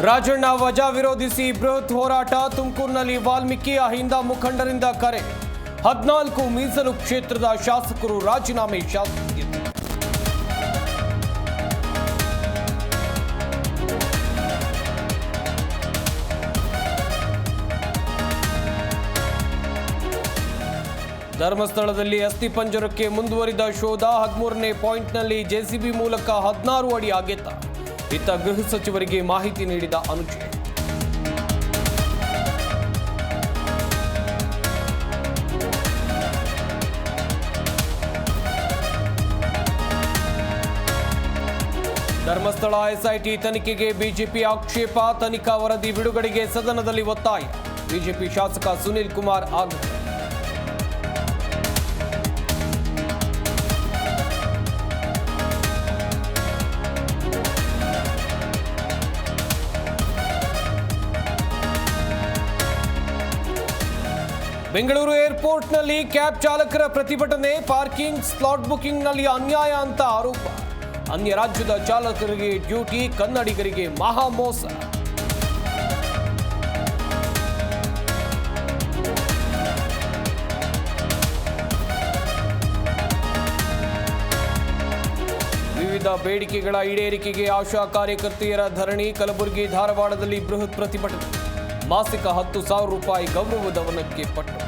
ರಾಜಣ್ಣ ವಜಾ ವಿರೋಧಿಸಿ ಬೃಹತ್ ಹೋರಾಟ ತುಮಕೂರಿನಲ್ಲಿ ವಾಲ್ಮೀಕಿ ಅಹಿಂದ ಮುಖಂಡರಿಂದ ಕರೆ 14 ಮೀಸಲು ಕ್ಷೇತ್ರದ ಶಾಸಕರು ರಾಜೀನಾಮೆ ಶಾಸಕರು ಧರ್ಮಸ್ಥಳದಲ್ಲಿ ಅಸ್ಥಿಪಂಜರಕ್ಕೆ ಮುಂದುವರಿದ ಶೋಧ 13ನೇ ಪಾಯಿಂಟ್ನಲ್ಲಿ ಜೆಸಿಬಿ ಮೂಲಕ 16 ಅಡಿ ಅಗೆತ ಇತ್ತ ಗೃಹ ಸಚಿವರಿಗೆ ಮಾಹಿತಿ ನೀಡಿದ ಅನುಜೆ ಧರ್ಮಸ್ಥಳ ಎಸ್ಐಟಿ ತನಿಖೆಗೆ ಬಿಜೆಪಿ ಆಕ್ಷೇಪ ತನಿಖಾ ವರದಿ ಬಿಡುಗಡೆಗೆ ಸದನದಲ್ಲಿ ಒತ್ತಾಯ ಬಿಜೆಪಿ ಶಾಸಕ ಸುನಿಲ್ ಕುಮಾರ್ ಆಗ್ರಹ ಬೆಂಗಳೂರು ಏರ್ಪೋರ್ಟ್ನಲ್ಲಿ ಕ್ಯಾಬ್ ಚಾಲಕರ ಪ್ರತಿಭಟನೆ ಪಾರ್ಕಿಂಗ್ ಸ್ಲಾಟ್ ಬುಕಿಂಗ್ನಲ್ಲಿ ಅನ್ಯಾಯ ಅಂತ ಆರೋಪ ಅನ್ಯ ರಾಜ್ಯದ ಚಾಲಕರಿಗೆ ಡ್ಯೂಟಿ ಕನ್ನಡಿಗರಿಗೆ ಮಹಾ ಮೋಸ ವಿವಿಧ ಬೇಡಿಕೆಗಳ ಈಡೇರಿಕೆಗೆ ಆಶಾ ಕಾರ್ಯಕರ್ತೆಯರ ಧರಣಿ ಕಲಬುರಗಿ ಧಾರವಾಡದಲ್ಲಿ ಬೃಹತ್ ಪ್ರತಿಭಟನೆ ಮಾಸಿಕ 10,000 ರೂಪಾಯಿ ಗೌರವಧನಕ್ಕೆ ಪಟ್ಟು